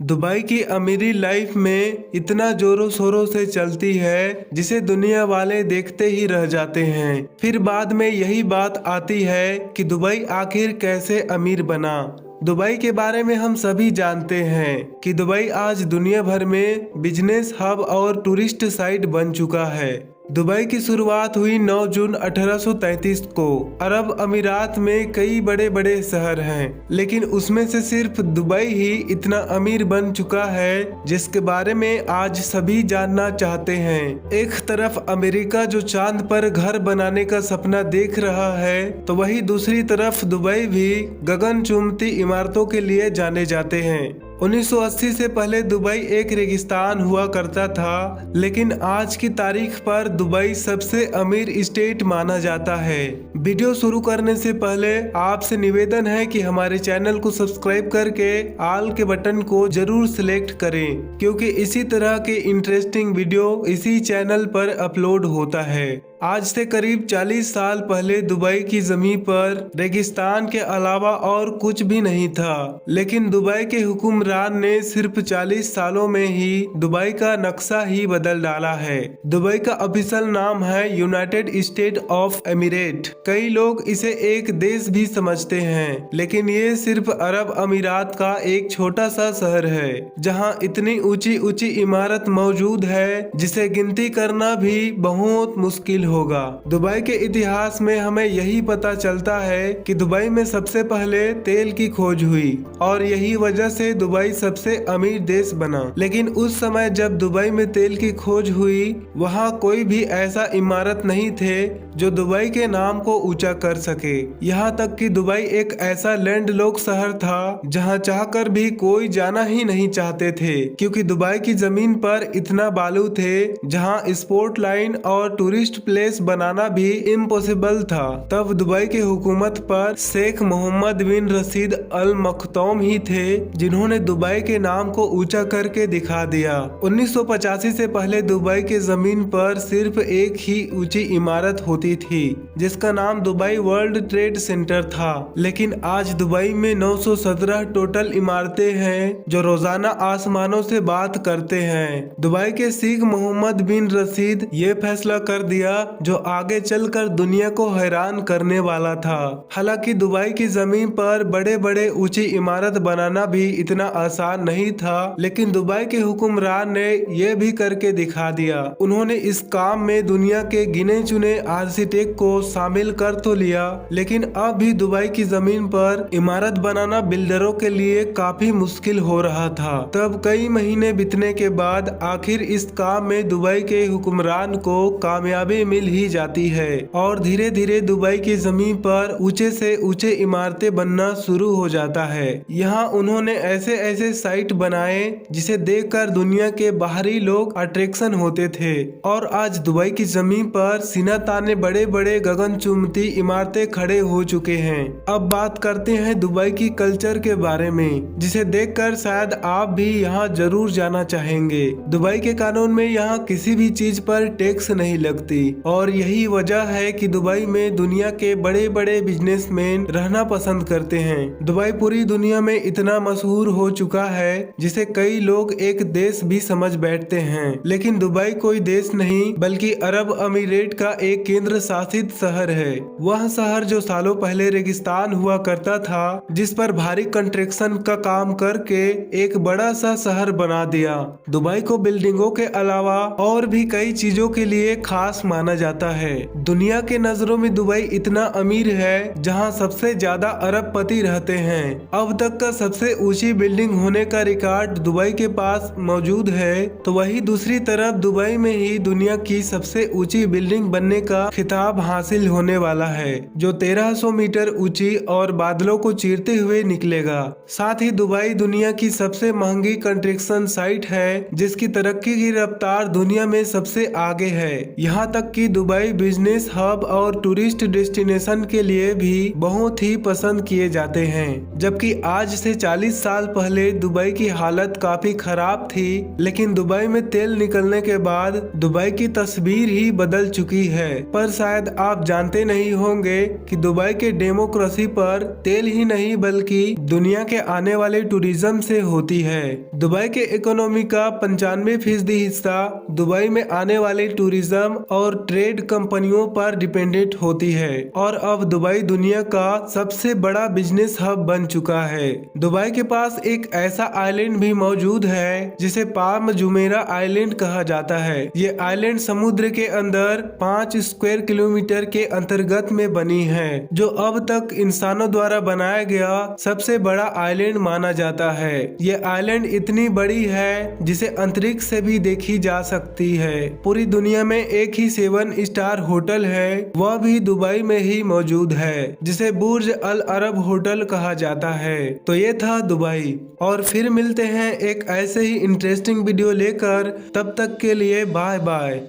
Dubai की अमीरी life में इतना जोरों शोरों से चलती है जिसे दुनिया वाले देखते ही रह जाते हैं। फिर बाद में यही बात आती है कि दुबई आखिर कैसे अमीर बना। दुबई के बारे में हम सभी जानते हैं कि दुबई आज दुनिया भर में बिजनेस हब और टूरिस्ट साइट बन चुका है। दुबई की शुरुआत हुई 9 जून 1833 को। अरब अमीरात में कई बड़े बड़े शहर हैं, लेकिन उसमें से सिर्फ दुबई ही इतना अमीर बन चुका है जिसके बारे में आज सभी जानना चाहते हैं। एक तरफ अमेरिका जो चांद पर घर बनाने का सपना देख रहा है, तो वही दूसरी तरफ दुबई भी गगन चुम्बती इमारतों के लिए जाने जाते हैं। 1980 से पहले दुबई एक रेगिस्तान हुआ करता था, लेकिन आज की तारीख पर दुबई सबसे अमीर स्टेट माना जाता है। वीडियो शुरू करने से पहले आपसे निवेदन है कि हमारे चैनल को सब्सक्राइब करके ऑल के बटन को जरूर सिलेक्ट करें, क्योंकि इसी तरह के इंटरेस्टिंग वीडियो इसी चैनल पर अपलोड होता है। आज से करीब 40 साल पहले दुबई की जमीन पर रेगिस्तान के अलावा और कुछ भी नहीं था, लेकिन दुबई के हुक्मरान ने सिर्फ 40 सालों में ही दुबई का नक्शा ही बदल डाला है। दुबई का ऑफिशियल नाम है यूनाइटेड स्टेट ऑफ एमिरेट। कई लोग इसे एक देश भी समझते हैं, लेकिन ये सिर्फ अरब अमीरात का एक छोटा सा शहर है जहां इतनी ऊंची ऊंची इमारत मौजूद है जिसे गिनती करना भी बहुत मुश्किल होगा। दुबई के इतिहास में हमें यही पता चलता है कि दुबई में सबसे पहले तेल की खोज हुई और यही वजह से दुबई सबसे अमीर देश बना। लेकिन उस समय जब दुबई में तेल की खोज हुई, वहाँ कोई भी ऐसा इमारत नहीं थे जो दुबई के नाम को ऊंचा कर सके। यहाँ तक कि दुबई एक ऐसा लैंडलॉक शहर था जहाँ चाहकर भी कोई जाना ही नहीं चाहते थे, क्योंकि दुबई की जमीन पर इतना बालू थे जहाँ स्पोर्ट लाइन और टूरिस्ट प्लेस बनाना भी इम्पॉसिबल था। तब दुबई के हुकूमत पर शेख मोहम्मद बिन रशीद अल मखदूम ही थे जिन्होंने दुबई के नाम को ऊंचा करके दिखा दिया। 1985 से पहले दुबई के जमीन पर सिर्फ एक ही ऊंची इमारत होती थी जिसका नाम दुबई वर्ल्ड ट्रेड सेंटर था, लेकिन आज दुबई में 917 टोटल इमारतें हैं जो रोजाना आसमानों से बात करते हैं। दुबई के शेख मोहम्मद बिन रशीद ये फैसला कर दिया जो आगे चलकर दुनिया को हैरान करने वाला था। हालांकि दुबई की जमीन पर बड़े बड़े ऊंची इमारत बनाना भी इतना आसान नहीं था, लेकिन दुबई के हुक्मरान ने यह भी करके दिखा दिया। उन्होंने इस काम में दुनिया के गिने चुने आर्किटेक्ट को शामिल कर तो लिया, लेकिन अब भी दुबई की जमीन पर इमारत बनाना बिल्डरों के लिए काफी मुश्किल हो रहा था। तब कई महीने बीतने के बाद आखिर इस काम में दुबई के हुक्मरान को कामयाबी मिल ही जाती है और धीरे धीरे दुबई की जमीन पर ऊंचे से ऊंचे इमारतें बनना शुरू हो जाता है। यहाँ उन्होंने ऐसे ऐसे साइट बनाए जिसे देखकर दुनिया के बाहरी लोग अट्रैक्शन होते थे, और आज दुबई की जमीन पर सीना ताने बड़े बड़े गगनचुम्बती इमारतें खड़े हो चुके हैं। अब बात करते हैं दुबई की कल्चर के बारे में, जिसे देखकर शायद आप भी यहाँ जरूर जाना चाहेंगे। दुबई के कानून में यहाँ किसी भी चीज पर टैक्स नहीं लगती, और यही वजह है कि दुबई में दुनिया के बड़े बड़े बिजनेसमैन रहना पसंद करते हैं। दुबई पूरी दुनिया में इतना मशहूर हो चुका है जिसे कई लोग एक देश भी समझ बैठते हैं, लेकिन दुबई कोई देश नहीं बल्कि अरब अमीरेट का एक केंद्र शासित शहर है। वह शहर जो सालों पहले रेगिस्तान हुआ करता था, जिस पर भारी कंस्ट्रक्शन का काम करके एक बड़ा सा शहर बना दिया। दुबई को बिल्डिंगों के अलावा और भी कई चीजों के लिए खास माना जाता है। दुनिया के नजरों में दुबई इतना अमीर है जहां सबसे ज्यादा अरबपति रहते हैं। अब तक का सबसे ऊंची बिल्डिंग होने का रिकॉर्ड दुबई के पास मौजूद है, तो वही दूसरी तरफ दुबई में ही दुनिया की सबसे ऊंची बिल्डिंग बनने का खिताब हासिल होने वाला है, जो 1300 मीटर ऊंची और बादलों को चीरते हुए निकलेगा। साथ ही दुबई दुनिया की सबसे महंगी कंस्ट्रक्शन साइट है, जिसकी तरक्की की रफ्तार दुनिया में सबसे आगे है। यहाँ तक कि दुबई बिजनेस हब और टूरिस्ट डेस्टिनेशन के लिए भी बहुत ही पसंद किए जाते हैं। जबकि आज से 40 साल पहले दुबई की हालत काफी खराब थी, लेकिन दुबई में तेल निकलने के बाद दुबई की तस्वीर ही बदल चुकी है। पर मगर शायद आप जानते नहीं होंगे कि दुबई के डेमोक्रेसी पर तेल ही नहीं बल्कि दुनिया के आने वाले टूरिज्म से होती है। दुबई के इकोनॉमी का 95% हिस्सा दुबई में आने वाले टूरिज्म और ट्रेड कंपनियों पर डिपेंडेंट होती है और अब दुबई दुनिया का सबसे बड़ा बिजनेस हब बन चुका है। दुबई के पास एक ऐसा आइलैंड भी मौजूद है जिसे पाल्म जुमेरा आइलैंड कहा जाता है। ये आइलैंड समुद्र के अंदर 5 स्क्वायर किलोमीटर के अंतर्गत में बनी है, जो अब तक इंसानों द्वारा बनाया गया सबसे बड़ा आइलैंड माना जाता है। ये आइलैंड इतनी बड़ी है जिसे अंतरिक्ष से भी देखी जा सकती है। पूरी दुनिया में एक ही 7 स्टार होटल है, वह भी दुबई में ही मौजूद है, जिसे बुर्ज अल अरब होटल कहा जाता है। तो ये था दुबई, और फिर मिलते हैं एक ऐसे ही इंटरेस्टिंग वीडियो लेकर। तब तक के लिए बाय बाय।